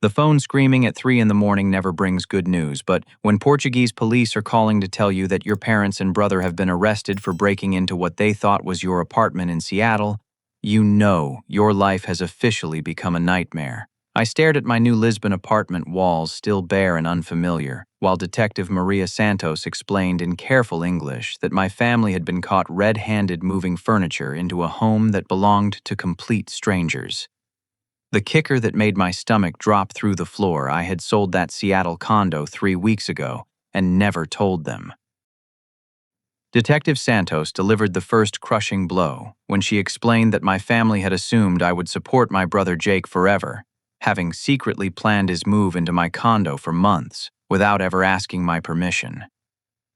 The phone screaming at 3 in the morning never brings good news, but when Portuguese police are calling to tell you that your parents and brother have been arrested for breaking into what they thought was your apartment in Seattle, you know your life has officially become a nightmare. I stared at my new Lisbon apartment walls still bare and unfamiliar, while Detective Maria Santos explained in careful English that my family had been caught red-handed moving furniture into a home that belonged to complete strangers. The kicker that made my stomach drop through the floor, I had sold that Seattle condo 3 weeks ago and never told them. Detective Santos delivered the first crushing blow when she explained that my family had assumed I would support my brother Jake forever, having secretly planned his move into my condo for months without ever asking my permission.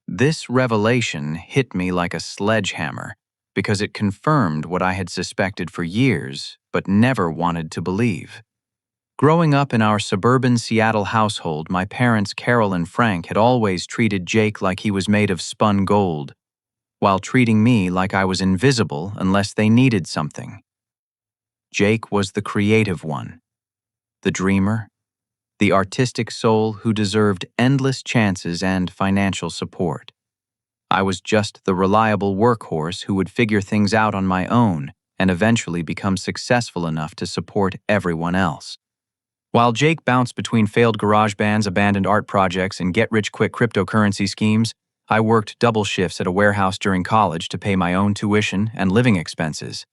This revelation hit me like a sledgehammer because it confirmed what I had suspected for years but never wanted to believe. Growing up in our suburban Seattle household, my parents Carol and Frank had always treated Jake like he was made of spun gold, while treating me like I was invisible unless they needed something. Jake was the creative one, the dreamer, the artistic soul who deserved endless chances and financial support. I was just the reliable workhorse who would figure things out on my own and eventually become successful enough to support everyone else. While Jake bounced between failed garage bands, abandoned art projects, and get-rich-quick cryptocurrency schemes, I worked double shifts at a warehouse during college to pay my own tuition and living expenses.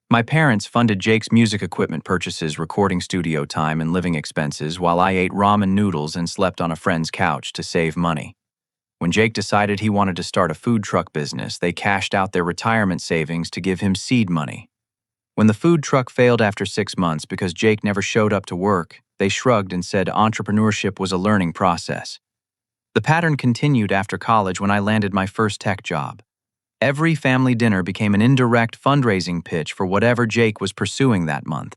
My parents funded Jake's music equipment purchases, recording studio time, and living expenses while I ate ramen noodles and slept on a friend's couch to save money. When Jake decided he wanted to start a food truck business, they cashed out their retirement savings to give him seed money. When the food truck failed after 6 months because Jake never showed up to work, they shrugged and said entrepreneurship was a learning process. The pattern continued after college when I landed my first tech job. Every family dinner became an indirect fundraising pitch for whatever Jake was pursuing that month.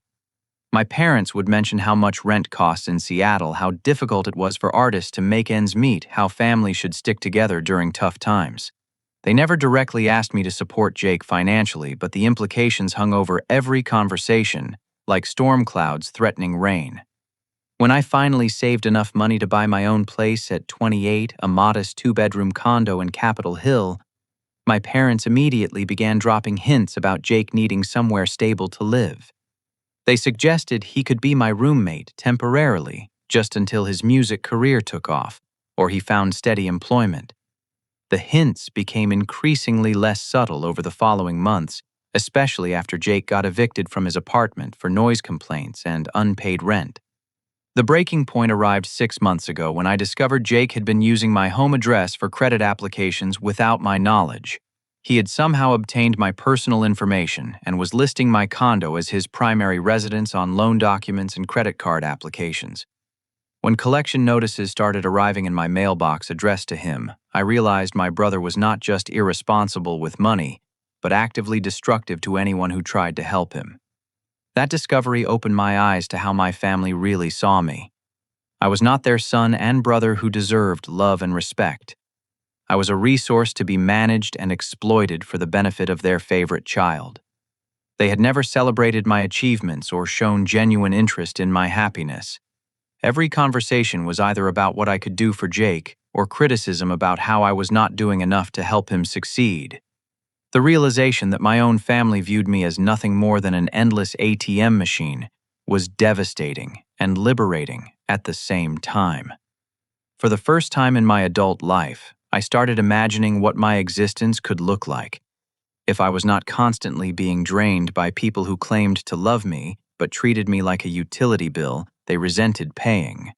My parents would mention how much rent costs in Seattle, how difficult it was for artists to make ends meet, how families should stick together during tough times. They never directly asked me to support Jake financially, but the implications hung over every conversation, like storm clouds threatening rain. When I finally saved enough money to buy my own place at 28, a modest 2-bedroom condo in Capitol Hill, my parents immediately began dropping hints about Jake needing somewhere stable to live. They suggested he could be my roommate temporarily, just until his music career took off, or he found steady employment. The hints became increasingly less subtle over the following months, especially after Jake got evicted from his apartment for noise complaints and unpaid rent. The breaking point arrived 6 months ago when I discovered Jake had been using my home address for credit applications without my knowledge. He had somehow obtained my personal information and was listing my condo as his primary residence on loan documents and credit card applications. When collection notices started arriving in my mailbox addressed to him, I realized my brother was not just irresponsible with money, but actively destructive to anyone who tried to help him. That discovery opened my eyes to how my family really saw me. I was not their son and brother who deserved love and respect. I was a resource to be managed and exploited for the benefit of their favorite child. They had never celebrated my achievements or shown genuine interest in my happiness. Every conversation was either about what I could do for Jake or criticism about how I was not doing enough to help him succeed. The realization that my own family viewed me as nothing more than an endless ATM machine was devastating and liberating at the same time. For the first time in my adult life, I started imagining what my existence could look like if I was not constantly being drained by people who claimed to love me but treated me like a utility bill they resented paying.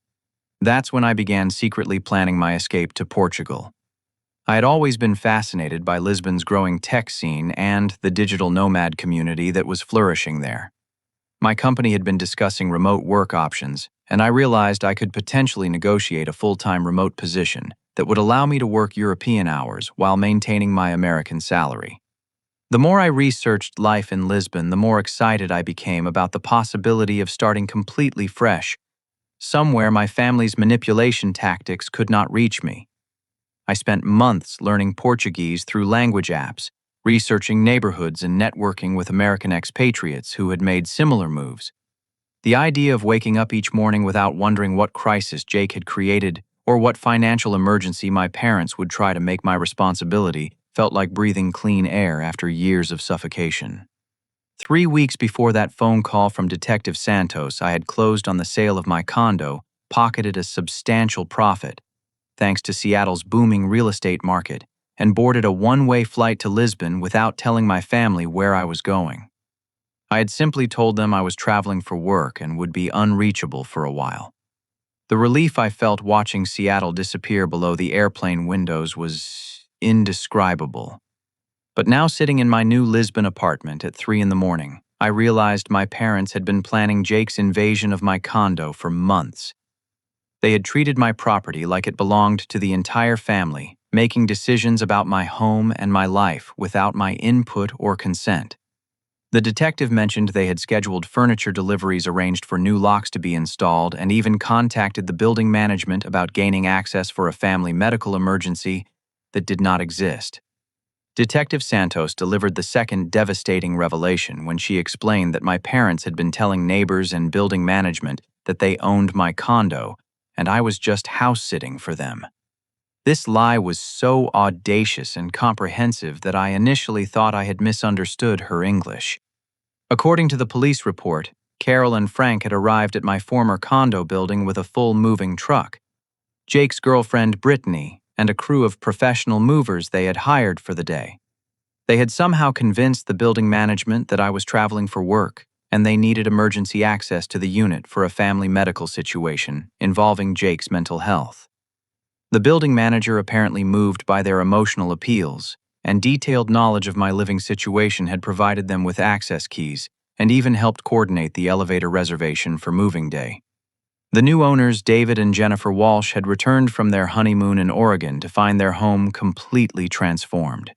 That's when I began secretly planning my escape to Portugal. I had always been fascinated by Lisbon's growing tech scene and the digital nomad community that was flourishing there. My company had been discussing remote work options, and I realized I could potentially negotiate a full-time remote position that would allow me to work European hours while maintaining my American salary. The more I researched life in Lisbon, the more excited I became about the possibility of starting completely fresh, somewhere my family's manipulation tactics could not reach me. I spent months learning Portuguese through language apps, researching neighborhoods and networking with American expatriates who had made similar moves. The idea of waking up each morning without wondering what crisis Jake had created or what financial emergency my parents would try to make my responsibility felt like breathing clean air after years of suffocation. 3 weeks before that phone call from Detective Santos, I had closed on the sale of my condo, pocketed a substantial profit, thanks to Seattle's booming real estate market, and boarded a one-way flight to Lisbon without telling my family where I was going. I had simply told them I was traveling for work and would be unreachable for a while. The relief I felt watching Seattle disappear below the airplane windows was indescribable. But now, sitting in my new Lisbon apartment at 3 in the morning, I realized my parents had been planning Jake's invasion of my condo for months. They had treated my property like it belonged to the entire family, making decisions about my home and my life without my input or consent. The detective mentioned they had scheduled furniture deliveries arranged for new locks to be installed and even contacted the building management about gaining access for a family medical emergency that did not exist. Detective Santos delivered the second devastating revelation when she explained that my parents had been telling neighbors and building management that they owned my condo and I was just house-sitting for them. This lie was so audacious and comprehensive that I initially thought I had misunderstood her English. According to the police report, Carol and Frank had arrived at my former condo building with a full moving truck. Jake's girlfriend, Brittany, and a crew of professional movers they had hired for the day. They had somehow convinced the building management that I was traveling for work, and they needed emergency access to the unit for a family medical situation involving Jake's mental health. The building manager, apparently moved by their emotional appeals and detailed knowledge of my living situation, had provided them with access keys and even helped coordinate the elevator reservation for moving day. The new owners, David and Jennifer Walsh, had returned from their honeymoon in Oregon to find their home completely transformed.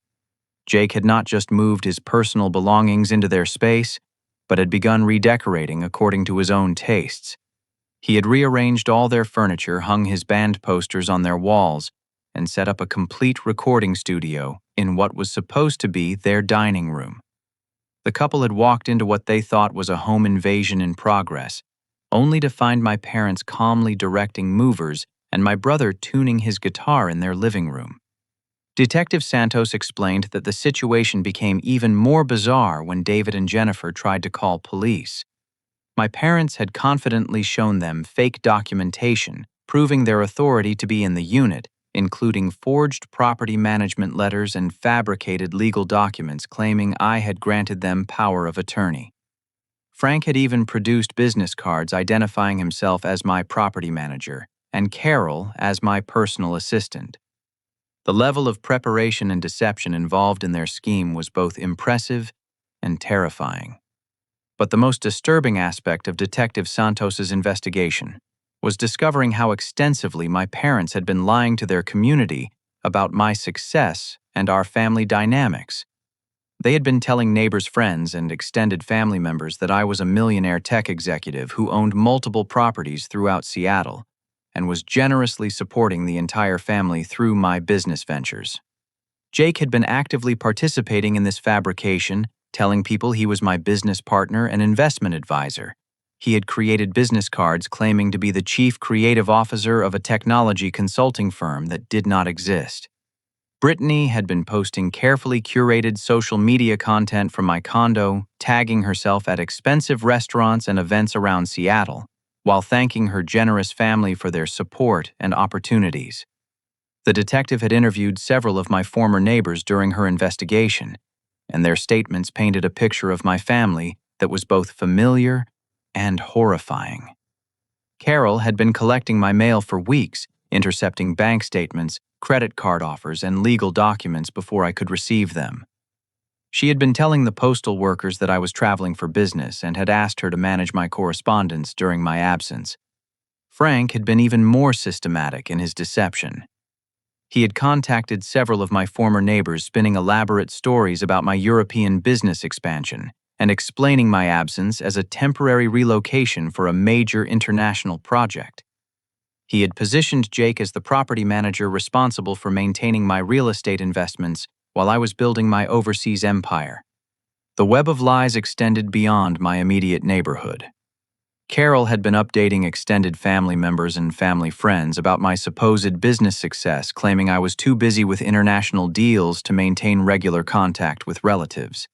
Jake had not just moved his personal belongings into their space, but had begun redecorating according to his own tastes. He had rearranged all their furniture, hung his band posters on their walls, and set up a complete recording studio in what was supposed to be their dining room. The couple had walked into what they thought was a home invasion in progress, only to find my parents calmly directing movers and my brother tuning his guitar in their living room. Detective Santos explained that the situation became even more bizarre when David and Jennifer tried to call police. My parents had confidently shown them fake documentation, proving their authority to be in the unit, including forged property management letters and fabricated legal documents claiming I had granted them power of attorney. Frank had even produced business cards identifying himself as my property manager and Carol as my personal assistant. The level of preparation and deception involved in their scheme was both impressive and terrifying. But the most disturbing aspect of Detective Santos's investigation was discovering how extensively my parents had been lying to their community about my success and our family dynamics. They had been telling neighbors, friends, and extended family members that I was a millionaire tech executive who owned multiple properties throughout Seattle and was generously supporting the entire family through my business ventures. Jake had been actively participating in this fabrication, telling people he was my business partner and investment advisor. He had created business cards claiming to be the chief creative officer of a technology consulting firm that did not exist. Brittany had been posting carefully curated social media content from my condo, tagging herself at expensive restaurants and events around Seattle, while thanking her generous family for their support and opportunities. The detective had interviewed several of my former neighbors during her investigation, and their statements painted a picture of my family that was both familiar and horrifying. Carol had been collecting my mail for weeks, intercepting bank statements, credit card offers, and legal documents before I could receive them. She had been telling the postal workers that I was traveling for business and had asked her to manage my correspondence during my absence. Frank had been even more systematic in his deception. He had contacted several of my former neighbors, spinning elaborate stories about my European business expansion and explaining my absence as a temporary relocation for a major international project. He had positioned Jake as the property manager responsible for maintaining my real estate investments while I was building my overseas empire. The web of lies extended beyond my immediate neighborhood. Carol had been updating extended family members and family friends about my supposed business success, claiming I was too busy with international deals to maintain regular contact with relatives.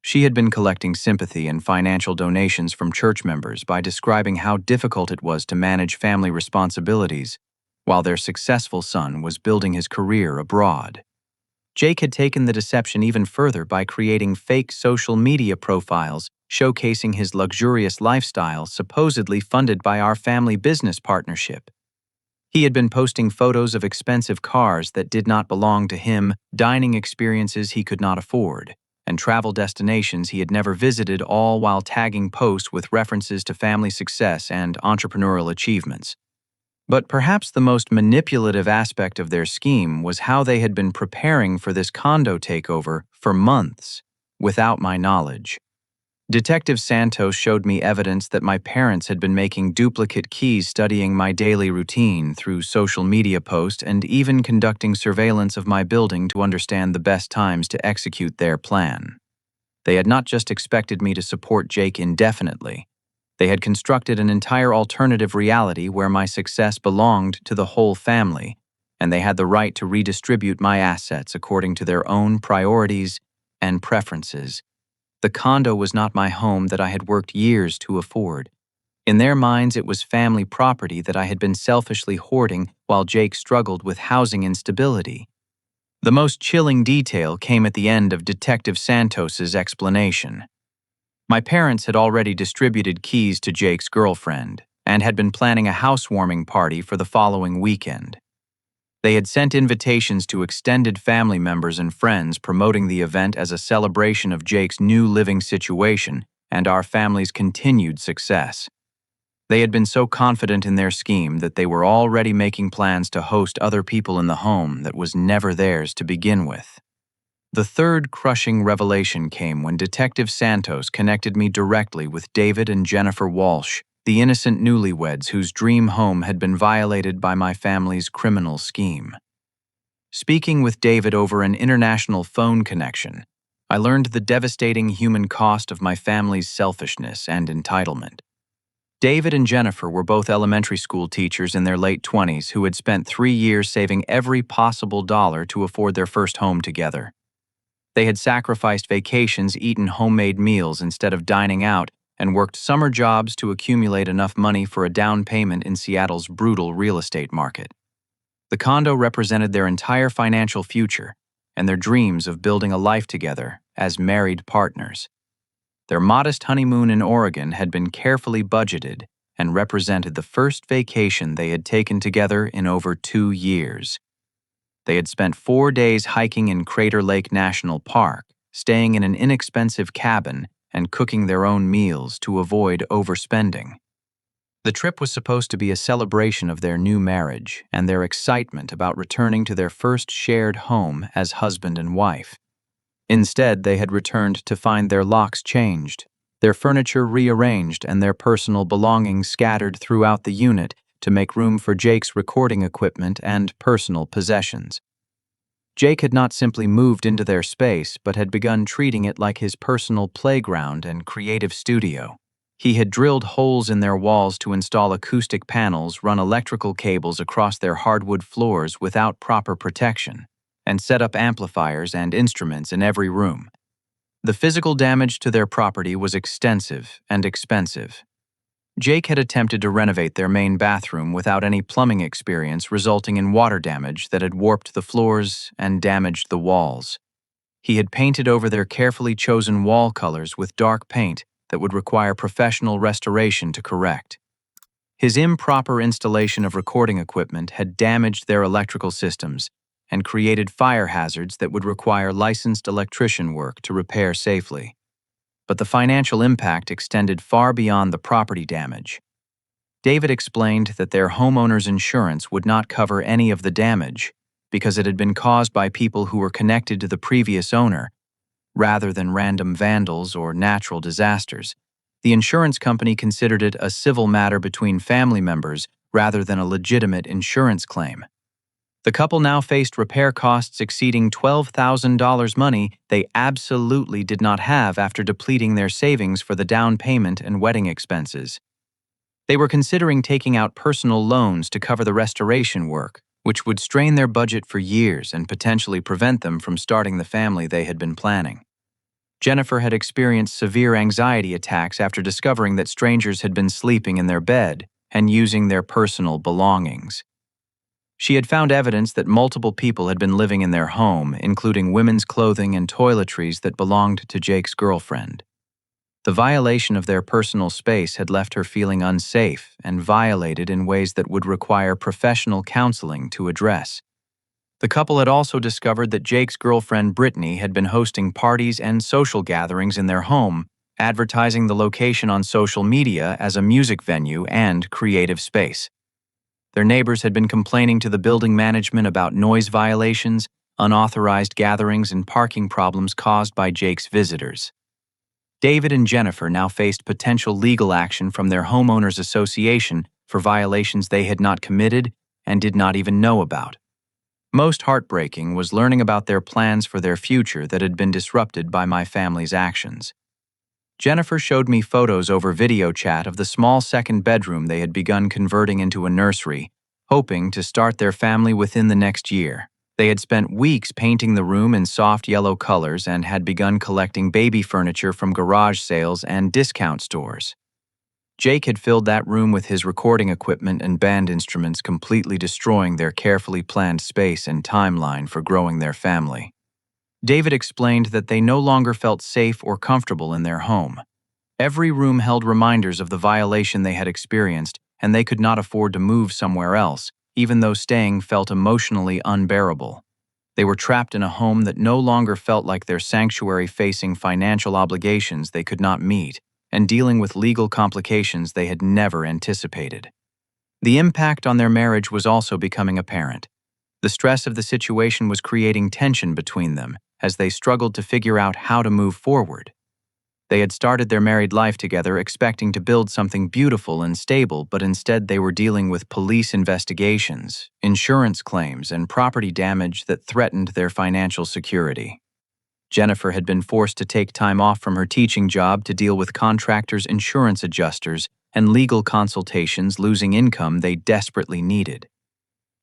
She had been collecting sympathy and financial donations from church members by describing how difficult it was to manage family responsibilities while their successful son was building his career abroad. Jake had taken the deception even further by creating fake social media profiles showcasing his luxurious lifestyle supposedly funded by our family business partnership. He had been posting photos of expensive cars that did not belong to him, dining experiences he could not afford, and travel destinations he had never visited, all while tagging posts with references to family success and entrepreneurial achievements. But perhaps the most manipulative aspect of their scheme was how they had been preparing for this condo takeover for months, without my knowledge. Detective Santos showed me evidence that my parents had been making duplicate keys, studying my daily routine through social media posts, and even conducting surveillance of my building to understand the best times to execute their plan. They had not just expected me to support Jake indefinitely. They had constructed an entire alternative reality where my success belonged to the whole family, and they had the right to redistribute my assets according to their own priorities and preferences. The condo was not my home that I had worked years to afford. In their minds, it was family property that I had been selfishly hoarding while Jake struggled with housing instability. The most chilling detail came at the end of Detective Santos's explanation. My parents had already distributed keys to Jake's girlfriend and had been planning a housewarming party for the following weekend. They had sent invitations to extended family members and friends, promoting the event as a celebration of Jake's new living situation and our family's continued success. They had been so confident in their scheme that they were already making plans to host other people in the home that was never theirs to begin with. The third crushing revelation came when Detective Santos connected me directly with David and Jennifer Walsh, the innocent newlyweds whose dream home had been violated by my family's criminal scheme. Speaking with David over an international phone connection, I learned the devastating human cost of my family's selfishness and entitlement. David and Jennifer were both elementary school teachers in their late 20s who had spent 3 years saving every possible dollar to afford their first home together. They had sacrificed vacations, eaten homemade meals instead of dining out, and worked summer jobs to accumulate enough money for a down payment in Seattle's brutal real estate market. The condo represented their entire financial future and their dreams of building a life together as married partners. Their modest honeymoon in Oregon had been carefully budgeted and represented the first vacation they had taken together in over 2 years. They had spent 4 days hiking in Crater Lake National Park, staying in an inexpensive cabin and cooking their own meals to avoid overspending. The trip was supposed to be a celebration of their new marriage and their excitement about returning to their first shared home as husband and wife. Instead, they had returned to find their locks changed, their furniture rearranged, and their personal belongings scattered throughout the unit to make room for Jake's recording equipment and personal possessions. Jake had not simply moved into their space, but had begun treating it like his personal playground and creative studio. He had drilled holes in their walls to install acoustic panels, run electrical cables across their hardwood floors without proper protection, and set up amplifiers and instruments in every room. The physical damage to their property was extensive and expensive. Jake had attempted to renovate their main bathroom without any plumbing experience, resulting in water damage that had warped the floors and damaged the walls. He had painted over their carefully chosen wall colors with dark paint that would require professional restoration to correct. His improper installation of recording equipment had damaged their electrical systems and created fire hazards that would require licensed electrician work to repair safely. But the financial impact extended far beyond the property damage. David explained that their homeowner's insurance would not cover any of the damage because it had been caused by people who were connected to the previous owner, rather than random vandals or natural disasters. The insurance company considered it a civil matter between family members rather than a legitimate insurance claim. The couple now faced repair costs exceeding $12,000, money they absolutely did not have after depleting their savings for the down payment and wedding expenses. They were considering taking out personal loans to cover the restoration work, which would strain their budget for years and potentially prevent them from starting the family they had been planning. Jennifer had experienced severe anxiety attacks after discovering that strangers had been sleeping in their bed and using their personal belongings. She had found evidence that multiple people had been living in their home, including women's clothing and toiletries that belonged to Jake's girlfriend. The violation of their personal space had left her feeling unsafe and violated in ways that would require professional counseling to address. The couple had also discovered that Jake's girlfriend Brittany had been hosting parties and social gatherings in their home, advertising the location on social media as a music venue and creative space. Their neighbors had been complaining to the building management about noise violations, unauthorized gatherings, and parking problems caused by Jake's visitors. David and Jennifer now faced potential legal action from their homeowners association for violations they had not committed and did not even know about. Most heartbreaking was learning about their plans for their future that had been disrupted by my family's actions. Jennifer showed me photos over video chat of the small second bedroom they had begun converting into a nursery, hoping to start their family within the next year. They had spent weeks painting the room in soft yellow colors and had begun collecting baby furniture from garage sales and discount stores. Jake had filled that room with his recording equipment and band instruments, completely destroying their carefully planned space and timeline for growing their family. David explained that they no longer felt safe or comfortable in their home. Every room held reminders of the violation they had experienced, and they could not afford to move somewhere else, even though staying felt emotionally unbearable. They were trapped in a home that no longer felt like their sanctuary, facing financial obligations they could not meet and dealing with legal complications they had never anticipated. The impact on their marriage was also becoming apparent. The stress of the situation was creating tension between them as they struggled to figure out how to move forward. They had started their married life together expecting to build something beautiful and stable, but instead they were dealing with police investigations, insurance claims, and property damage that threatened their financial security. Jennifer had been forced to take time off from her teaching job to deal with contractors, insurance adjusters, and legal consultations, losing income they desperately needed.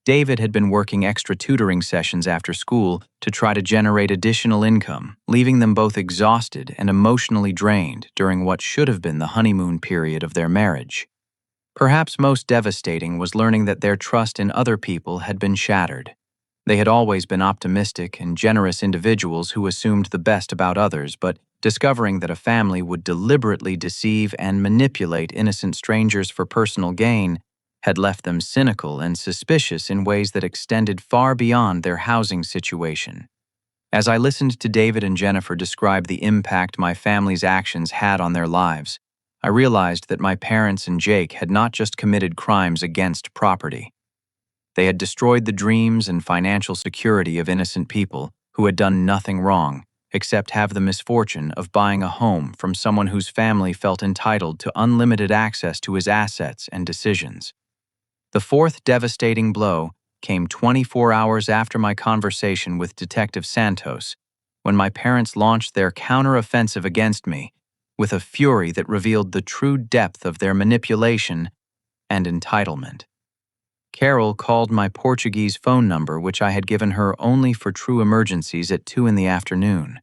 David had been working extra tutoring sessions after school to try to generate additional income, leaving them both exhausted and emotionally drained during what should have been the honeymoon period of their marriage. Perhaps most devastating was learning that their trust in other people had been shattered. They had always been optimistic and generous individuals who assumed the best about others, but discovering that a family would deliberately deceive and manipulate innocent strangers for personal gain had left them cynical and suspicious in ways that extended far beyond their housing situation. As I listened to David and Jennifer describe the impact my family's actions had on their lives, I realized that my parents and Jake had not just committed crimes against property. They had destroyed the dreams and financial security of innocent people who had done nothing wrong except have the misfortune of buying a home from someone whose family felt entitled to unlimited access to his assets and decisions. The fourth devastating blow came 24 hours after my conversation with Detective Santos, when my parents launched their counter-offensive against me with a fury that revealed the true depth of their manipulation and entitlement. Carol called my Portuguese phone number, which I had given her only for true emergencies, at 2 p.m,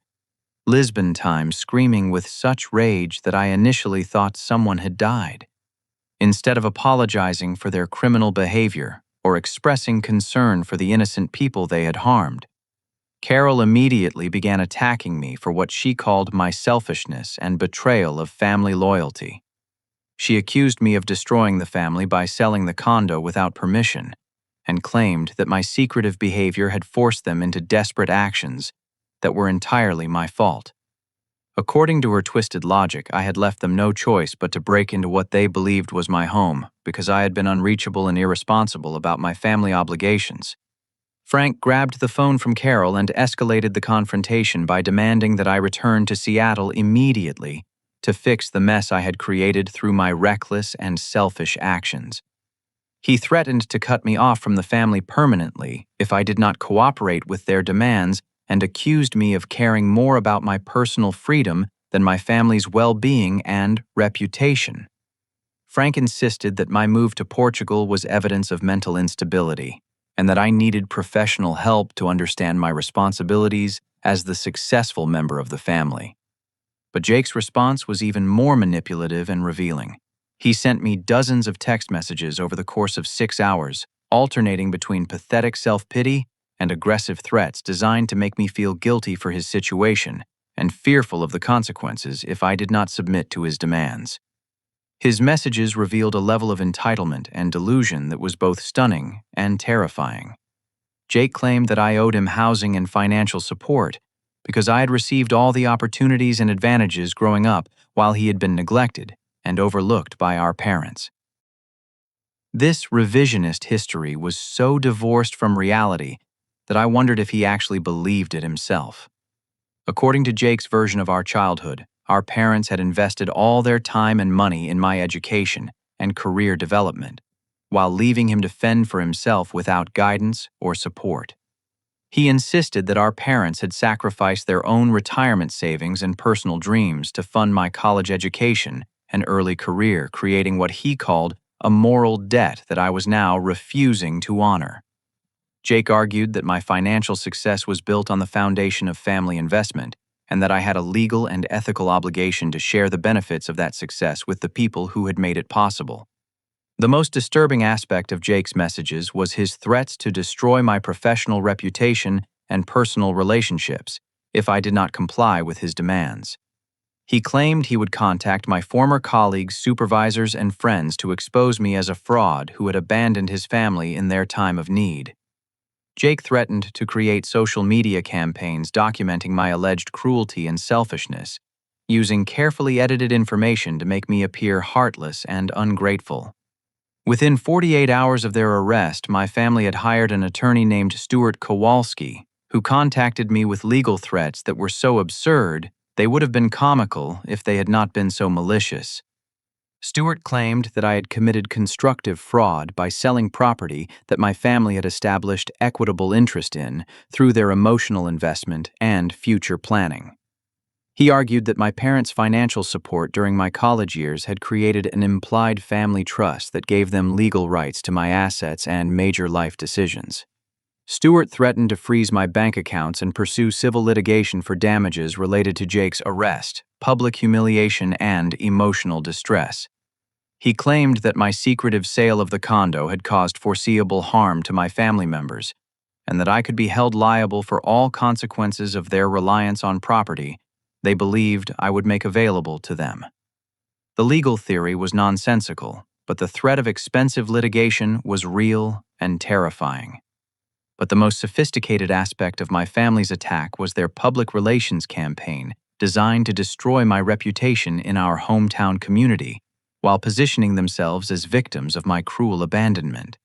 Lisbon time, screaming with such rage that I initially thought someone had died. Instead of apologizing for their criminal behavior or expressing concern for the innocent people they had harmed, Carol immediately began attacking me for what she called my selfishness and betrayal of family loyalty. She accused me of destroying the family by selling the condo without permission, and claimed that my secretive behavior had forced them into desperate actions that were entirely my fault. According to her twisted logic, I had left them no choice but to break into what they believed was my home because I had been unreachable and irresponsible about my family obligations. Frank grabbed the phone from Carol and escalated the confrontation by demanding that I return to Seattle immediately to fix the mess I had created through my reckless and selfish actions. He threatened to cut me off from the family permanently if I did not cooperate with their demands, and accused me of caring more about my personal freedom than my family's well-being and reputation. Frank insisted that my move to Portugal was evidence of mental instability and that I needed professional help to understand my responsibilities as the successful member of the family. But Jake's response was even more manipulative and revealing. He sent me dozens of text messages over the course of 6 hours, alternating between pathetic self-pity and aggressive threats designed to make me feel guilty for his situation and fearful of the consequences if I did not submit to his demands. His messages revealed a level of entitlement and delusion that was both stunning and terrifying. Jake claimed that I owed him housing and financial support because I had received all the opportunities and advantages growing up while he had been neglected and overlooked by our parents. This revisionist history was so divorced from reality that I wondered if he actually believed it himself. According to Jake's version of our childhood, our parents had invested all their time and money in my education and career development, while leaving him to fend for himself without guidance or support. He insisted that our parents had sacrificed their own retirement savings and personal dreams to fund my college education and early career, creating what he called a moral debt that I was now refusing to honor. Jake argued that my financial success was built on the foundation of family investment, and that I had a legal and ethical obligation to share the benefits of that success with the people who had made it possible. The most disturbing aspect of Jake's messages was his threats to destroy my professional reputation and personal relationships if I did not comply with his demands. He claimed he would contact my former colleagues, supervisors, and friends to expose me as a fraud who had abandoned his family in their time of need. Jake threatened to create social media campaigns documenting my alleged cruelty and selfishness, using carefully edited information to make me appear heartless and ungrateful. Within 48 hours of their arrest, my family had hired an attorney named Stuart Kowalski, who contacted me with legal threats that were so absurd they would have been comical if they had not been so malicious. Stuart claimed that I had committed constructive fraud by selling property that my family had established equitable interest in through their emotional investment and future planning. He argued that my parents' financial support during my college years had created an implied family trust that gave them legal rights to my assets and major life decisions. Stewart threatened to freeze my bank accounts and pursue civil litigation for damages related to Jake's arrest, public humiliation, and emotional distress. He claimed that my secretive sale of the condo had caused foreseeable harm to my family members, and that I could be held liable for all consequences of their reliance on property they believed I would make available to them. The legal theory was nonsensical, but the threat of expensive litigation was real and terrifying. But the most sophisticated aspect of my family's attack was their public relations campaign designed to destroy my reputation in our hometown community, while positioning themselves as victims of my cruel abandonment.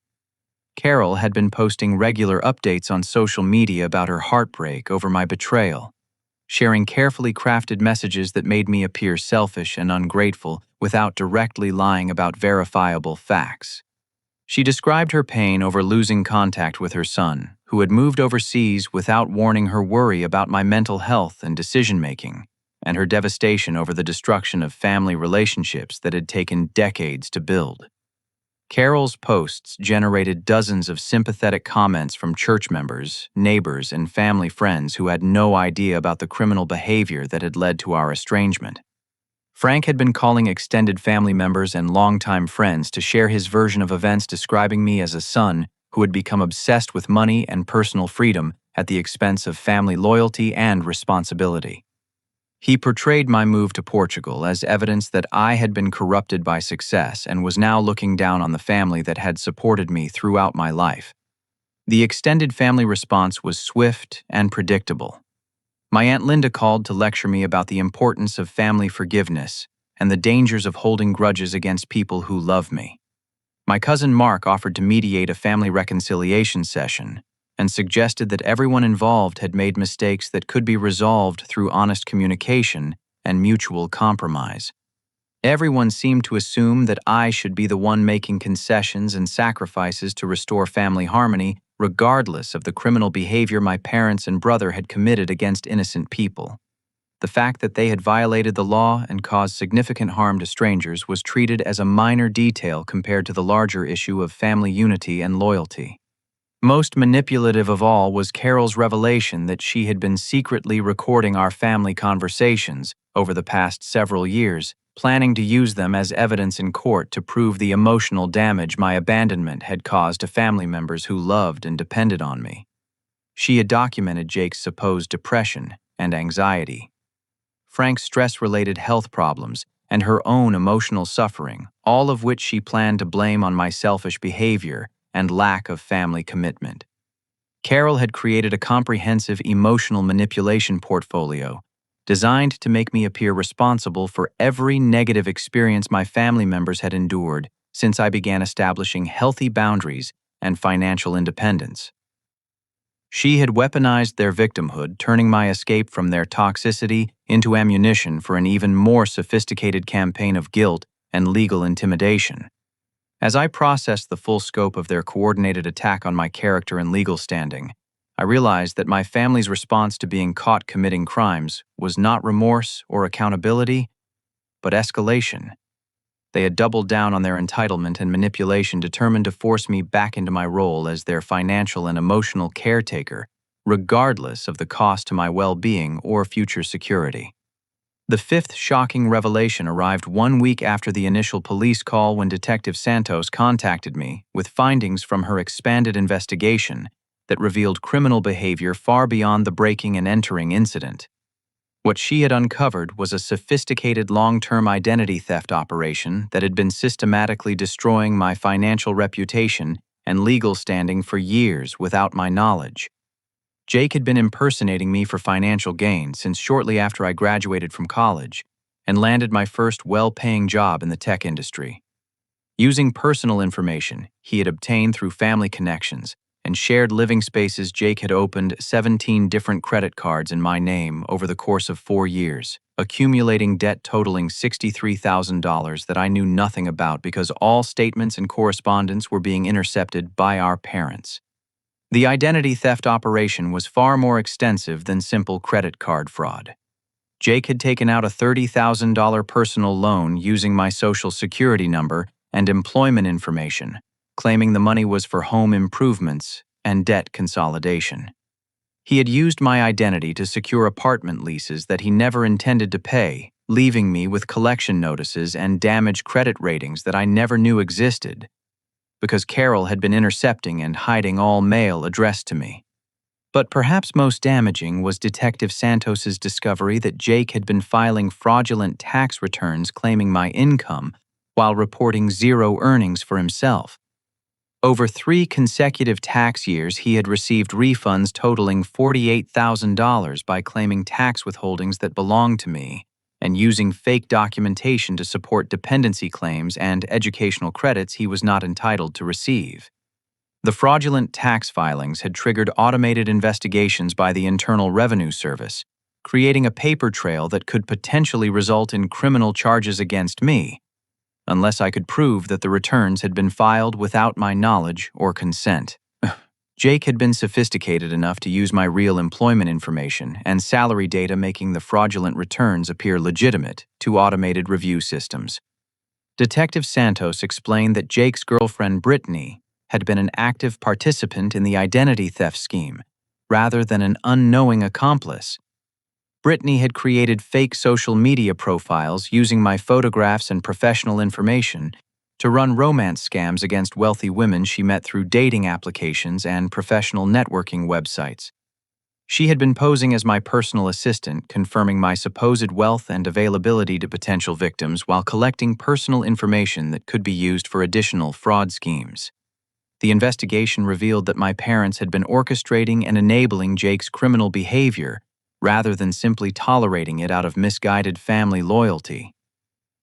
Carol had been posting regular updates on social media about her heartbreak over my betrayal, sharing carefully crafted messages that made me appear selfish and ungrateful without directly lying about verifiable facts. She described her pain over losing contact with her son, who had moved overseas without warning her worry about my mental health and decision-making, and her devastation over the destruction of family relationships that had taken decades to build. Carol's posts generated dozens of sympathetic comments from church members, neighbors, and family friends who had no idea about the criminal behavior that had led to our estrangement. Frank had been calling extended family members and longtime friends to share his version of events, describing me as a son who had become obsessed with money and personal freedom at the expense of family loyalty and responsibility. He portrayed my move to Portugal as evidence that I had been corrupted by success and was now looking down on the family that had supported me throughout my life. The extended family response was swift and predictable. My Aunt Linda called to lecture me about the importance of family forgiveness and the dangers of holding grudges against people who love me. My cousin Mark offered to mediate a family reconciliation session and suggested that everyone involved had made mistakes that could be resolved through honest communication and mutual compromise. Everyone seemed to assume that I should be the one making concessions and sacrifices to restore family harmony, regardless of the criminal behavior my parents and brother had committed against innocent people. The fact that they had violated the law and caused significant harm to strangers was treated as a minor detail compared to the larger issue of family unity and loyalty. Most manipulative of all was Carol's revelation that she had been secretly recording our family conversations over the past several years, planning to use them as evidence in court to prove the emotional damage my abandonment had caused to family members who loved and depended on me. She had documented Jake's supposed depression and anxiety, Frank's stress-related health problems, and her own emotional suffering, all of which she planned to blame on my selfish behavior and lack of family commitment. Carol had created a comprehensive emotional manipulation portfolio designed to make me appear responsible for every negative experience my family members had endured since I began establishing healthy boundaries and financial independence. She had weaponized their victimhood, turning my escape from their toxicity into ammunition for an even more sophisticated campaign of guilt and legal intimidation. As I processed the full scope of their coordinated attack on my character and legal standing, I realized that my family's response to being caught committing crimes was not remorse or accountability, but escalation. They had doubled down on their entitlement and manipulation, determined to force me back into my role as their financial and emotional caretaker, regardless of the cost to my well-being or future security. The fifth shocking revelation arrived 1 week after the initial police call when Detective Santos contacted me with findings from her expanded investigation that revealed criminal behavior far beyond the breaking and entering incident. What she had uncovered was a sophisticated long-term identity theft operation that had been systematically destroying my financial reputation and legal standing for years without my knowledge. Jake had been impersonating me for financial gain since shortly after I graduated from college and landed my first well-paying job in the tech industry. Using personal information he had obtained through family connections and shared living spaces, Jake had opened 17 different credit cards in my name over the course of 4 years, accumulating debt totaling $63,000 that I knew nothing about because all statements and correspondence were being intercepted by our parents. The identity theft operation was far more extensive than simple credit card fraud. Jake had taken out a $30,000 personal loan using my social security number and employment information, claiming the money was for home improvements and debt consolidation. He had used my identity to secure apartment leases that he never intended to pay, leaving me with collection notices and damaged credit ratings that I never knew existed, because Carol had been intercepting and hiding all mail addressed to me. But perhaps most damaging was Detective Santos's discovery that Jake had been filing fraudulent tax returns claiming my income while reporting zero earnings for himself. Over 3 consecutive tax years, he had received refunds totaling $48,000 by claiming tax withholdings that belonged to me and using fake documentation to support dependency claims and educational credits he was not entitled to receive. The fraudulent tax filings had triggered automated investigations by the Internal Revenue Service, creating a paper trail that could potentially result in criminal charges against me, unless I could prove that the returns had been filed without my knowledge or consent. Jake had been sophisticated enough to use my real employment information and salary data, making the fraudulent returns appear legitimate to automated review systems. Detective Santos explained that Jake's girlfriend, Brittany, had been an active participant in the identity theft scheme, rather than an unknowing accomplice. Brittany had created fake social media profiles using my photographs and professional information to run romance scams against wealthy women she met through dating applications and professional networking websites. She had been posing as my personal assistant, confirming my supposed wealth and availability to potential victims while collecting personal information that could be used for additional fraud schemes. The investigation revealed that my parents had been orchestrating and enabling Jake's criminal behavior rather than simply tolerating it out of misguided family loyalty.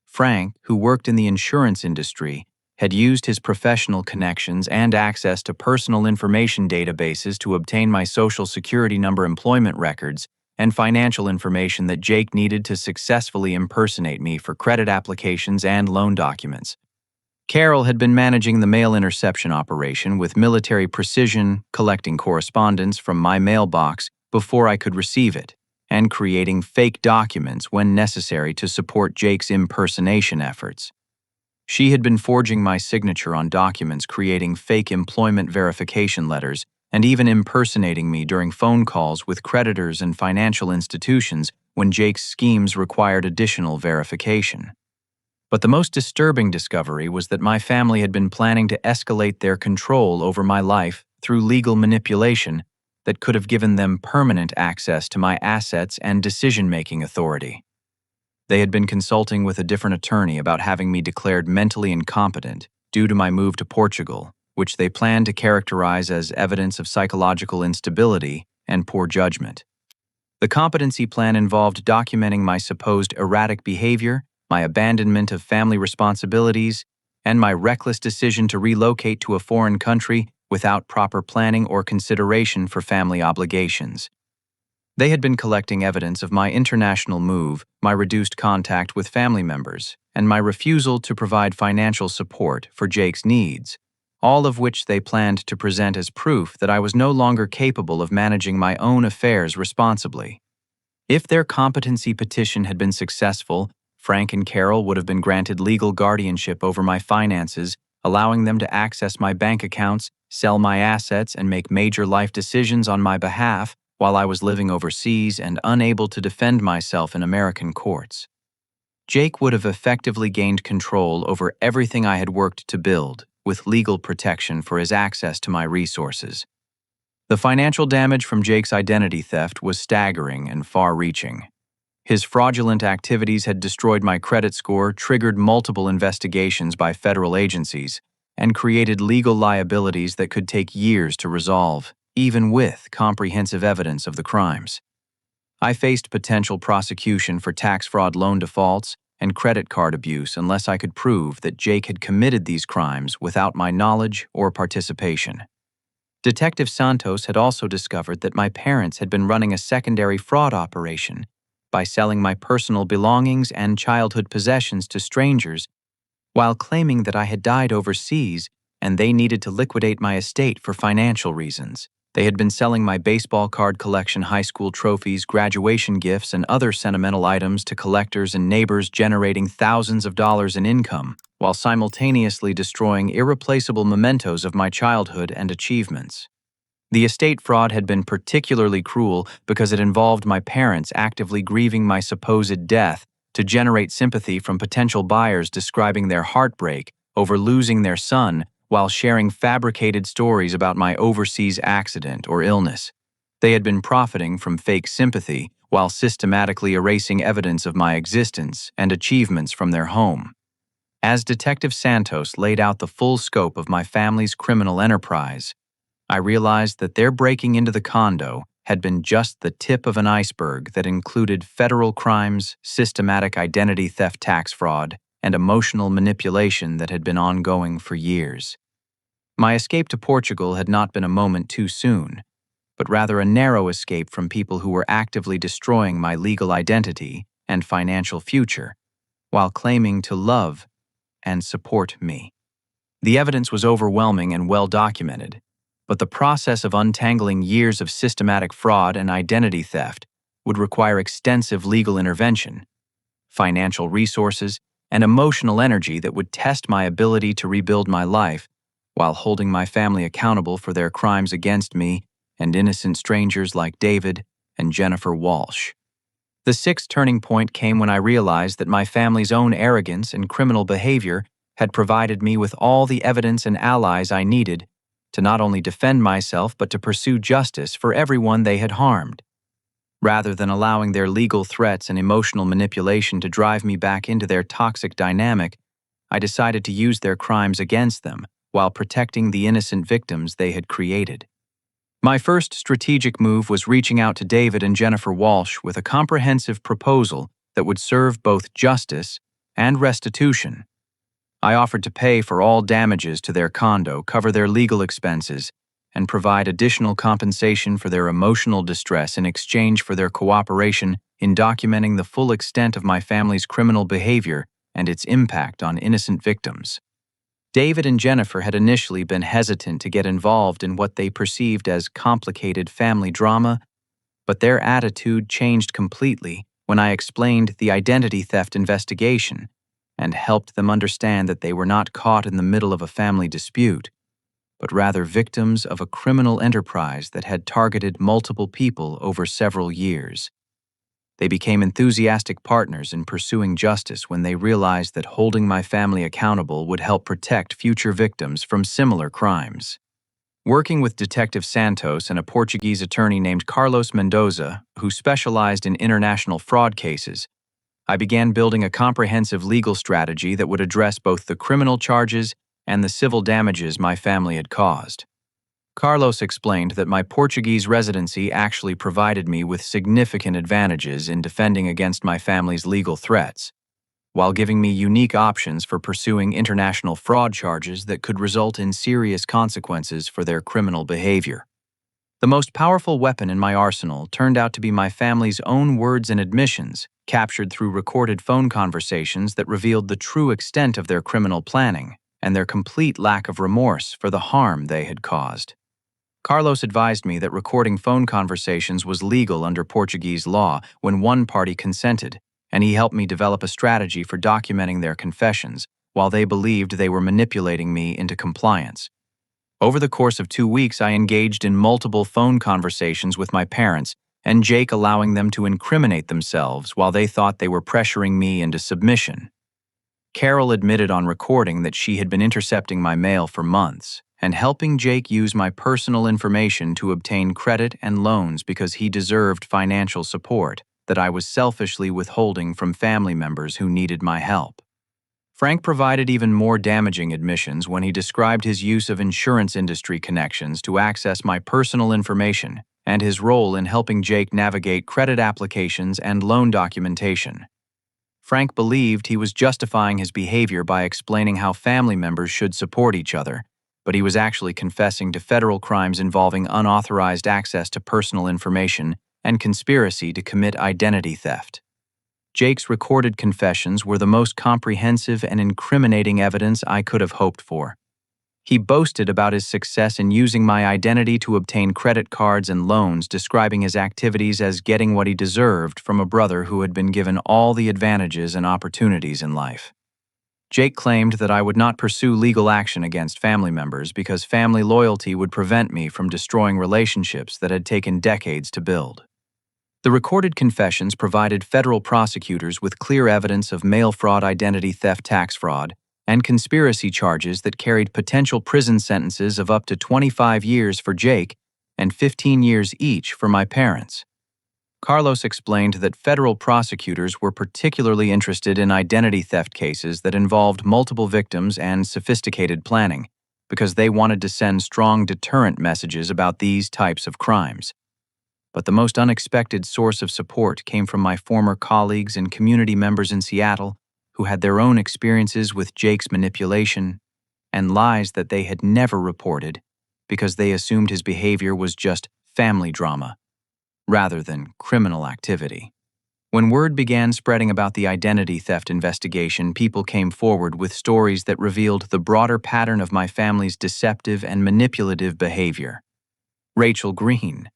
Frank, who worked in the insurance industry, had used his professional connections and access to personal information databases to obtain my social security number, employment records, and financial information that Jake needed to successfully impersonate me for credit applications and loan documents. Carol had been managing the mail interception operation with military precision, collecting correspondence from my mailbox before I could receive it, and creating fake documents when necessary to support Jake's impersonation efforts. She had been forging my signature on documents, creating fake employment verification letters, and even impersonating me during phone calls with creditors and financial institutions when Jake's schemes required additional verification. But the most disturbing discovery was that my family had been planning to escalate their control over my life through legal manipulation that could have given them permanent access to my assets and decision-making authority. They had been consulting with a different attorney about having me declared mentally incompetent due to my move to Portugal, which they planned to characterize as evidence of psychological instability and poor judgment. The competency plan involved documenting my supposed erratic behavior, my abandonment of family responsibilities, and my reckless decision to relocate to a foreign country without proper planning or consideration for family obligations. They had been collecting evidence of my international move, my reduced contact with family members, and my refusal to provide financial support for Jake's needs, all of which they planned to present as proof that I was no longer capable of managing my own affairs responsibly. If their competency petition had been successful, Frank and Carol would have been granted legal guardianship over my finances, allowing them to access my bank accounts, sell my assets, and make major life decisions on my behalf while I was living overseas and unable to defend myself in American courts. Jake would have effectively gained control over everything I had worked to build, with legal protection for his access to my resources. The financial damage from Jake's identity theft was staggering and far-reaching. His fraudulent activities had destroyed my credit score, triggered multiple investigations by federal agencies, and created legal liabilities that could take years to resolve, even with comprehensive evidence of the crimes. I faced potential prosecution for tax fraud, loan defaults, and credit card abuse unless I could prove that Jake had committed these crimes without my knowledge or participation. Detective Santos had also discovered that my parents had been running a secondary fraud operation by selling my personal belongings and childhood possessions to strangers while claiming that I had died overseas and they needed to liquidate my estate for financial reasons. They had been selling my baseball card collection, high school trophies, graduation gifts, and other sentimental items to collectors and neighbors, generating thousands of dollars in income, while simultaneously destroying irreplaceable mementos of my childhood and achievements. The estate fraud had been particularly cruel because it involved my parents actively grieving my supposed death to generate sympathy from potential buyers describing their heartbreak over losing their son while sharing fabricated stories about my overseas accident or illness. They had been profiting from fake sympathy while systematically erasing evidence of my existence and achievements from their home. As Detective Santos laid out the full scope of my family's criminal enterprise, I realized that their breaking into the condo had been just the tip of an iceberg that included federal crimes, systematic identity theft, tax fraud, and emotional manipulation that had been ongoing for years. My escape to Portugal had not been a moment too soon, but rather a narrow escape from people who were actively destroying my legal identity and financial future, while claiming to love and support me. The evidence was overwhelming and well documented, but the process of untangling years of systematic fraud and identity theft would require extensive legal intervention, financial resources, and emotional energy that would test my ability to rebuild my life while holding my family accountable for their crimes against me and innocent strangers like David and Jennifer Walsh. The sixth turning point came when I realized that my family's own arrogance and criminal behavior had provided me with all the evidence and allies I needed to not only defend myself but to pursue justice for everyone they had harmed. Rather than allowing their legal threats and emotional manipulation to drive me back into their toxic dynamic, I decided to use their crimes against them while protecting the innocent victims they had created. My first strategic move was reaching out to David and Jennifer Walsh with a comprehensive proposal that would serve both justice and restitution. I offered to pay for all damages to their condo, cover their legal expenses, and provide additional compensation for their emotional distress in exchange for their cooperation in documenting the full extent of my family's criminal behavior and its impact on innocent victims. David and Jennifer had initially been hesitant to get involved in what they perceived as complicated family drama, But their attitude changed completely when I explained the identity theft investigation and helped them understand that they were not caught in the middle of a family dispute, but rather victims of a criminal enterprise that had targeted multiple people over several years. They became enthusiastic partners in pursuing justice when they realized that holding my family accountable would help protect future victims from similar crimes. Working with Detective Santos and a Portuguese attorney named Carlos Mendoza, who specialized in international fraud cases, I began building a comprehensive legal strategy that would address both the criminal charges and the civil damages my family had caused. Carlos explained that my Portuguese residency actually provided me with significant advantages in defending against my family's legal threats, while giving me unique options for pursuing international fraud charges that could result in serious consequences for their criminal behavior. The most powerful weapon in my arsenal turned out to be my family's own words and admissions, captured through recorded phone conversations that revealed the true extent of their criminal planning and their complete lack of remorse for the harm they had caused. Carlos advised me that recording phone conversations was legal under Portuguese law when one party consented, and he helped me develop a strategy for documenting their confessions while they believed they were manipulating me into compliance. Over the course of 2 weeks, I engaged in multiple phone conversations with my parents and Jake, allowing them to incriminate themselves while they thought they were pressuring me into submission. Carol admitted on recording that she had been intercepting my mail for months and helping Jake use my personal information to obtain credit and loans because he deserved financial support that I was selfishly withholding from family members who needed my help. Frank provided even more damaging admissions when he described his use of insurance industry connections to access my personal information and his role in helping Jake navigate credit applications and loan documentation. Frank believed he was justifying his behavior by explaining how family members should support each other, but he was actually confessing to federal crimes involving unauthorized access to personal information and conspiracy to commit identity theft. Jake's recorded confessions were the most comprehensive and incriminating evidence I could have hoped for. He boasted about his success in using my identity to obtain credit cards and loans, describing his activities as getting what he deserved from a brother who had been given all the advantages and opportunities in life. Jake claimed that I would not pursue legal action against family members because family loyalty would prevent me from destroying relationships that had taken decades to build. The recorded confessions provided federal prosecutors with clear evidence of mail fraud, identity theft, tax fraud, and conspiracy charges that carried potential prison sentences of up to 25 years for Jake and 15 years each for my parents. Carlos explained that federal prosecutors were particularly interested in identity theft cases that involved multiple victims and sophisticated planning, because they wanted to send strong deterrent messages about these types of crimes. But the most unexpected source of support came from my former colleagues and community members in Seattle who had their own experiences with Jake's manipulation and lies that they had never reported because they assumed his behavior was just family drama rather than criminal activity. When word began spreading about the identity theft investigation, people came forward with stories that revealed the broader pattern of my family's deceptive and manipulative behavior. Rachel Green,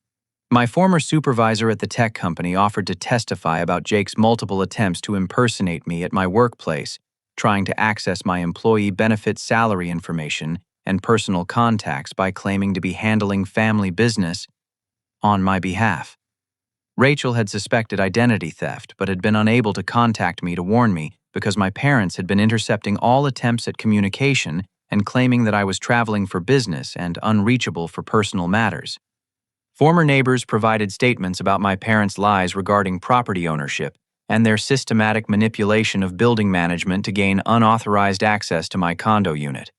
my former supervisor at the tech company, offered to testify about Jake's multiple attempts to impersonate me at my workplace, trying to access my employee benefit salary information and personal contacts by claiming to be handling family business on my behalf. Rachel had suspected identity theft but had been unable to contact me to warn me because my parents had been intercepting all attempts at communication and claiming that I was traveling for business and unreachable for personal matters. Former neighbors provided statements about my parents' lies regarding property ownership and their systematic manipulation of building management to gain unauthorized access to my condo unit.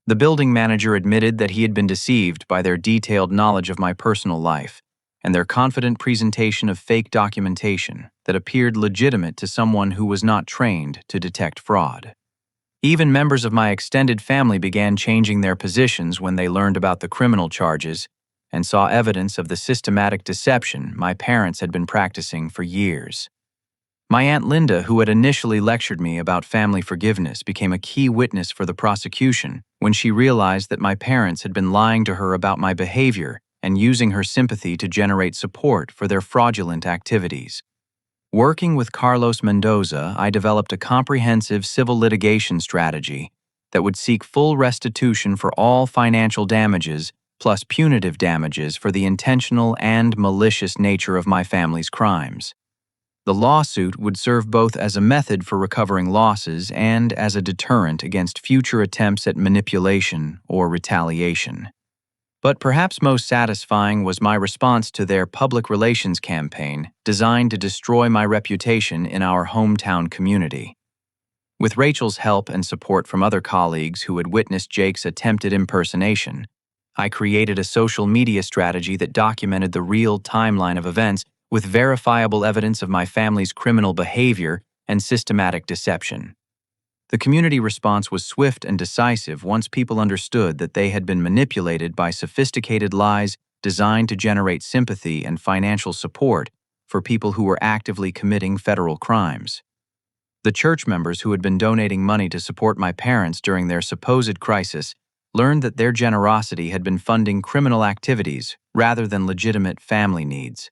The building manager admitted that he had been deceived by their detailed knowledge of my personal life and their confident presentation of fake documentation that appeared legitimate to someone who was not trained to detect fraud. Even members of my extended family began changing their positions when they learned about the criminal charges and saw evidence of the systematic deception my parents had been practicing for years. My Aunt Linda, who had initially lectured me about family forgiveness, became a key witness for the prosecution when she realized that my parents had been lying to her about my behavior and using her sympathy to generate support for their fraudulent activities. Working with Carlos Mendoza, I developed a comprehensive civil litigation strategy that would seek full restitution for all financial damages, plus punitive damages for the intentional and malicious nature of my family's crimes. The lawsuit would serve both as a method for recovering losses and as a deterrent against future attempts at manipulation or retaliation. But perhaps most satisfying was my response to their public relations campaign designed to destroy my reputation in our hometown community. With Rachel's help and support from other colleagues who had witnessed Jake's attempted impersonation, I created a social media strategy that documented the real timeline of events with verifiable evidence of my family's criminal behavior and systematic deception. The community response was swift and decisive once people understood that they had been manipulated by sophisticated lies designed to generate sympathy and financial support for people who were actively committing federal crimes. The church members who had been donating money to support my parents during their supposed crisis learned that their generosity had been funding criminal activities rather than legitimate family needs.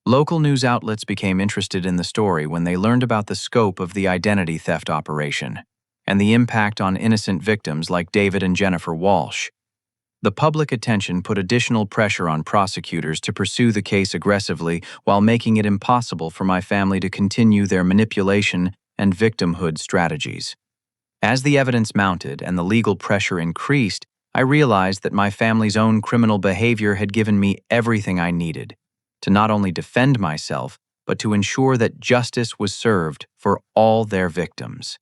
Local news outlets became interested in the story when they learned about the scope of the identity theft operation and the impact on innocent victims like David and Jennifer Walsh. The public attention put additional pressure on prosecutors to pursue the case aggressively while making it impossible for my family to continue their manipulation and victimhood strategies. As the evidence mounted and the legal pressure increased, I realized that my family's own criminal behavior had given me everything I needed to not only defend myself, but to ensure that justice was served for all their victims.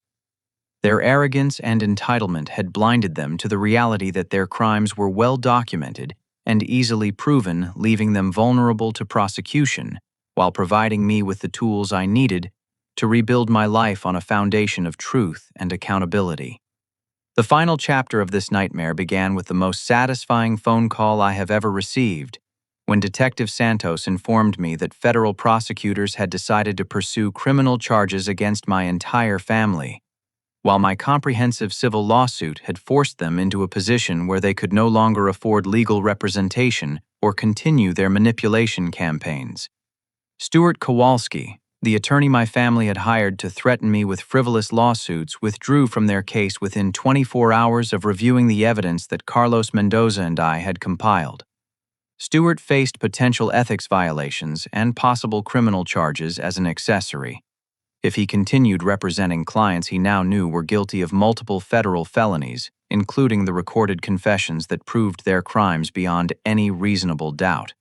Their arrogance and entitlement had blinded them to the reality that their crimes were well documented and easily proven, leaving them vulnerable to prosecution, while providing me with the tools I needed to rebuild my life on a foundation of truth and accountability. The final chapter of this nightmare began with the most satisfying phone call I have ever received, when Detective Santos informed me that federal prosecutors had decided to pursue criminal charges against my entire family, while my comprehensive civil lawsuit had forced them into a position where they could no longer afford legal representation or continue their manipulation campaigns. Stuart Kowalski, the attorney my family had hired to threaten me with frivolous lawsuits, withdrew from their case within 24 hours of reviewing the evidence that Carlos Mendoza and I had compiled. Stuart faced potential ethics violations and possible criminal charges as an accessory if he continued representing clients he now knew were guilty of multiple federal felonies, including the recorded confessions that proved their crimes beyond any reasonable doubt.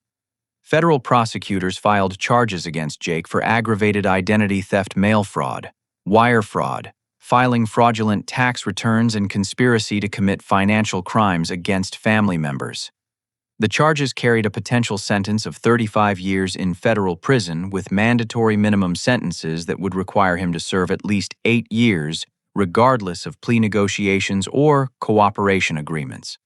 Federal prosecutors filed charges against Jake for aggravated identity theft, mail fraud, wire fraud, filing fraudulent tax returns, and conspiracy to commit financial crimes against family members. The charges carried a potential sentence of 35 years in federal prison with mandatory minimum sentences that would require him to serve at least 8 years, regardless of plea negotiations or cooperation agreements.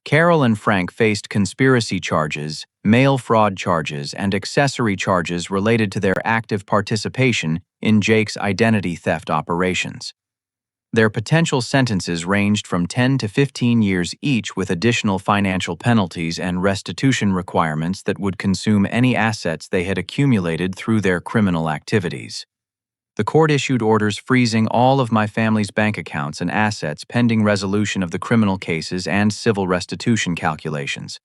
Carol and Frank faced conspiracy charges, mail fraud charges, and accessory charges related to their active participation in Jake's identity theft operations. Their potential sentences ranged from 10 to 15 years each, with additional financial penalties and restitution requirements that would consume any assets they had accumulated through their criminal activities. The court issued orders freezing all of my family's bank accounts and assets pending resolution of the criminal cases and civil restitution calculations.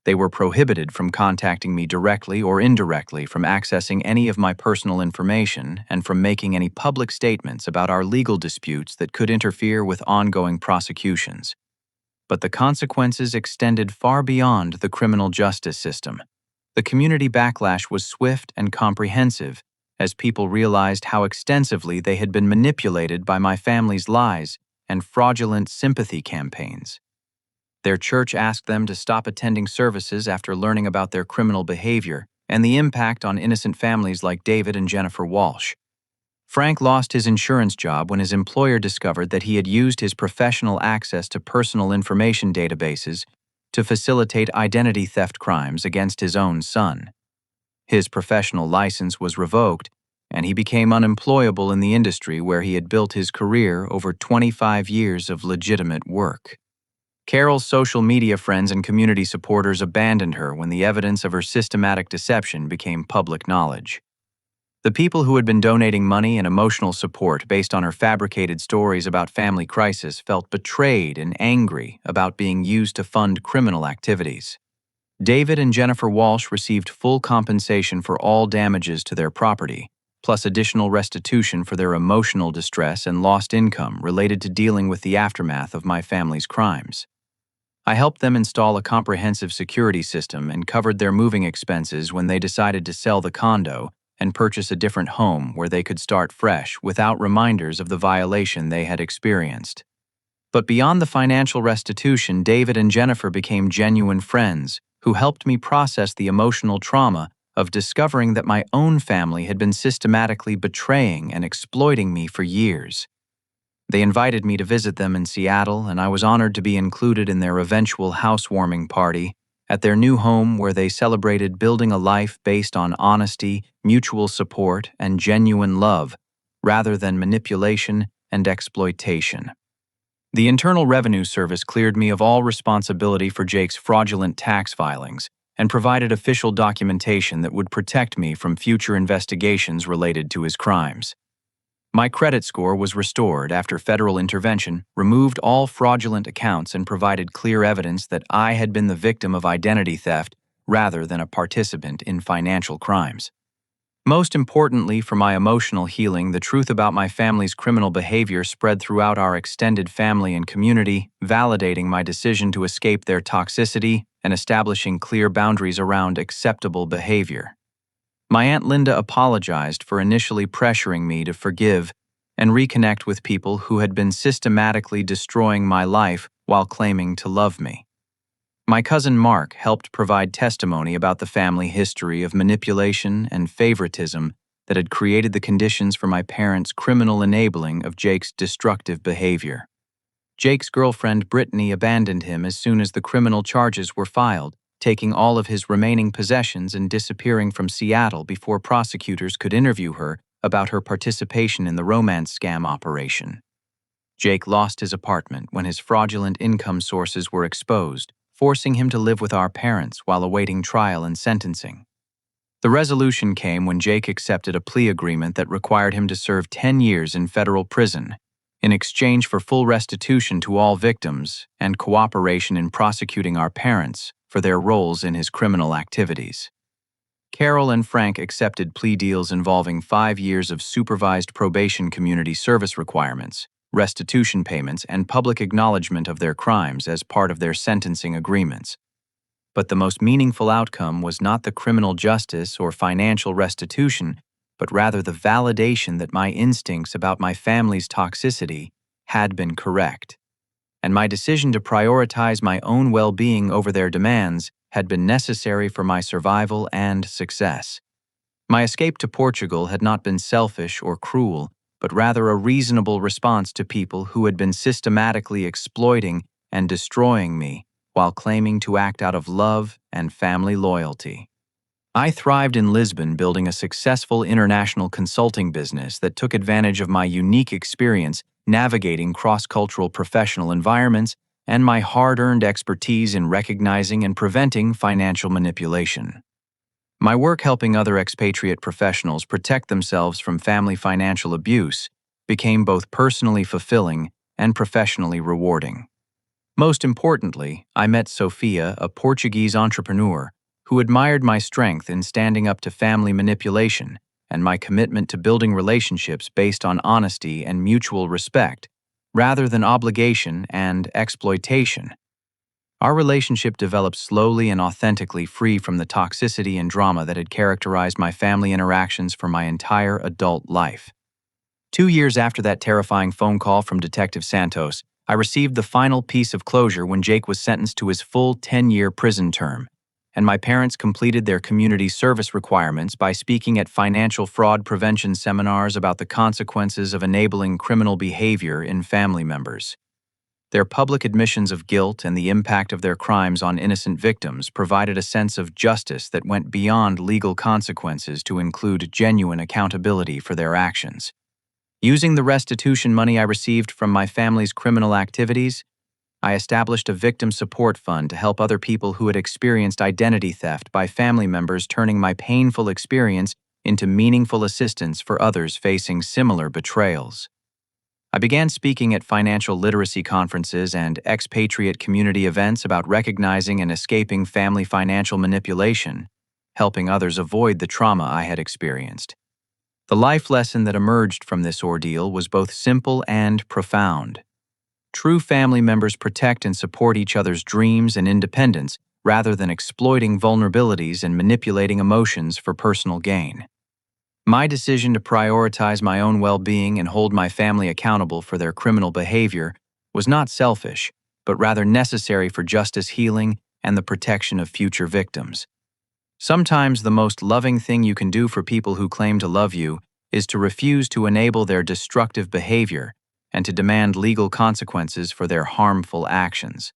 They were prohibited from contacting me directly or indirectly, from accessing any of my personal information, and from making any public statements about our legal disputes that could interfere with ongoing prosecutions. But the consequences extended far beyond the criminal justice system. The community backlash was swift and comprehensive, as people realized how extensively they had been manipulated by my family's lies and fraudulent sympathy campaigns. Their church asked them to stop attending services after learning about their criminal behavior and the impact on innocent families like David and Jennifer Walsh. Frank lost his insurance job when his employer discovered that he had used his professional access to personal information databases to facilitate identity theft crimes against his own son. His professional license was revoked, and he became unemployable in the industry where he had built his career over 25 years of legitimate work. Carol's social media friends and community supporters abandoned her when the evidence of her systematic deception became public knowledge. The people who had been donating money and emotional support based on her fabricated stories about family crisis felt betrayed and angry about being used to fund criminal activities. David and Jennifer Walsh received full compensation for all damages to their property, plus additional restitution for their emotional distress and lost income related to dealing with the aftermath of my family's crimes. I helped them install a comprehensive security system and covered their moving expenses when they decided to sell the condo and purchase a different home where they could start fresh without reminders of the violation they had experienced. But beyond the financial restitution, David and Jennifer became genuine friends who helped me process the emotional trauma of discovering that my own family had been systematically betraying and exploiting me for years. They invited me to visit them in Seattle, and I was honored to be included in their eventual housewarming party at their new home where they celebrated building a life based on honesty, mutual support, and genuine love, rather than manipulation and exploitation. The Internal Revenue Service cleared me of all responsibility for Jake's fraudulent tax filings and provided official documentation that would protect me from future investigations related to his crimes. My credit score was restored after federal intervention, removed all fraudulent accounts, and provided clear evidence that I had been the victim of identity theft rather than a participant in financial crimes. Most importantly for my emotional healing, the truth about my family's criminal behavior spread throughout our extended family and community, validating my decision to escape their toxicity and establishing clear boundaries around acceptable behavior. My Aunt Linda apologized for initially pressuring me to forgive and reconnect with people who had been systematically destroying my life while claiming to love me. My cousin Mark helped provide testimony about the family history of manipulation and favoritism that had created the conditions for my parents' criminal enabling of Jake's destructive behavior. Jake's girlfriend Brittany abandoned him as soon as the criminal charges were filed, taking all of his remaining possessions and disappearing from Seattle before prosecutors could interview her about her participation in the romance scam operation. Jake lost his apartment when his fraudulent income sources were exposed, forcing him to live with our parents while awaiting trial and sentencing. The resolution came when Jake accepted a plea agreement that required him to serve 10 years in federal prison, in exchange for full restitution to all victims and cooperation in prosecuting our parents for their roles in his criminal activities. Carol and Frank accepted plea deals involving 5 years of supervised probation community service requirements, restitution payments, and public acknowledgement of their crimes as part of their sentencing agreements. But the most meaningful outcome was not the criminal justice or financial restitution, but rather the validation that my instincts about my family's toxicity had been correct, and my decision to prioritize my own well-being over their demands had been necessary for my survival and success. My escape to Portugal had not been selfish or cruel, but rather a reasonable response to people who had been systematically exploiting and destroying me while claiming to act out of love and family loyalty. I thrived in Lisbon, building a successful international consulting business that took advantage of my unique experience navigating cross-cultural professional environments and my hard-earned expertise in recognizing and preventing financial manipulation. My work helping other expatriate professionals protect themselves from family financial abuse became both personally fulfilling and professionally rewarding. Most importantly, I met Sophia, a Portuguese entrepreneur, who admired my strength in standing up to family manipulation and my commitment to building relationships based on honesty and mutual respect, rather than obligation and exploitation. Our relationship developed slowly and authentically, free from the toxicity and drama that had characterized my family interactions for my entire adult life. 2 years after that terrifying phone call from Detective Santos, I received the final piece of closure when Jake was sentenced to his full 10-year prison term, and my parents completed their community service requirements by speaking at financial fraud prevention seminars about the consequences of enabling criminal behavior in family members. Their public admissions of guilt and the impact of their crimes on innocent victims provided a sense of justice that went beyond legal consequences to include genuine accountability for their actions. Using the restitution money I received from my family's criminal activities, I established a victim support fund to help other people who had experienced identity theft by family members, turning my painful experience into meaningful assistance for others facing similar betrayals. I began speaking at financial literacy conferences and expatriate community events about recognizing and escaping family financial manipulation, helping others avoid the trauma I had experienced. The life lesson that emerged from this ordeal was both simple and profound. True family members protect and support each other's dreams and independence rather than exploiting vulnerabilities and manipulating emotions for personal gain. My decision to prioritize my own well-being and hold my family accountable for their criminal behavior was not selfish, but rather necessary for justice, healing, and the protection of future victims. Sometimes the most loving thing you can do for people who claim to love you is to refuse to enable their destructive behavior and to demand legal consequences for their harmful actions.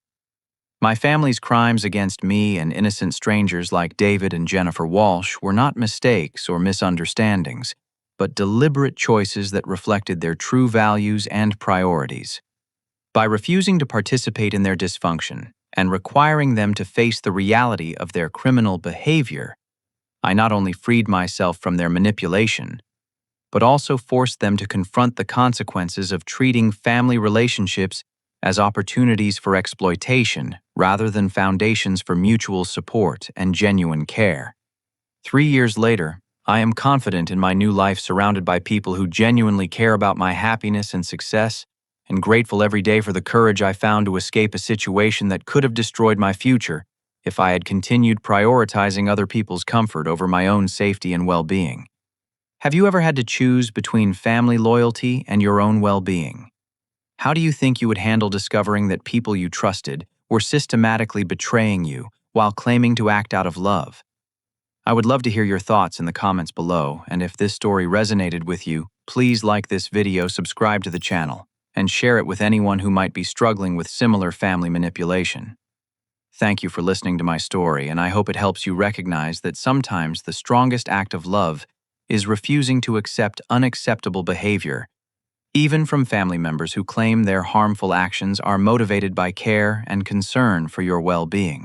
My family's crimes against me and innocent strangers like David and Jennifer Walsh were not mistakes or misunderstandings, but deliberate choices that reflected their true values and priorities. By refusing to participate in their dysfunction and requiring them to face the reality of their criminal behavior, I not only freed myself from their manipulation, but also forced them to confront the consequences of treating family relationships as opportunities for exploitation rather than foundations for mutual support and genuine care. 3 years later, I am confident in my new life surrounded by people who genuinely care about my happiness and success, and grateful every day for the courage I found to escape a situation that could have destroyed my future if I had continued prioritizing other people's comfort over my own safety and well-being. Have you ever had to choose between family loyalty and your own well-being? How do you think you would handle discovering that people you trusted were systematically betraying you while claiming to act out of love? I would love to hear your thoughts in the comments below, and if this story resonated with you, please like this video, subscribe to the channel, and share it with anyone who might be struggling with similar family manipulation. Thank you for listening to my story, and I hope it helps you recognize that sometimes the strongest act of love is refusing to accept unacceptable behavior, even from family members who claim their harmful actions are motivated by care and concern for your well-being.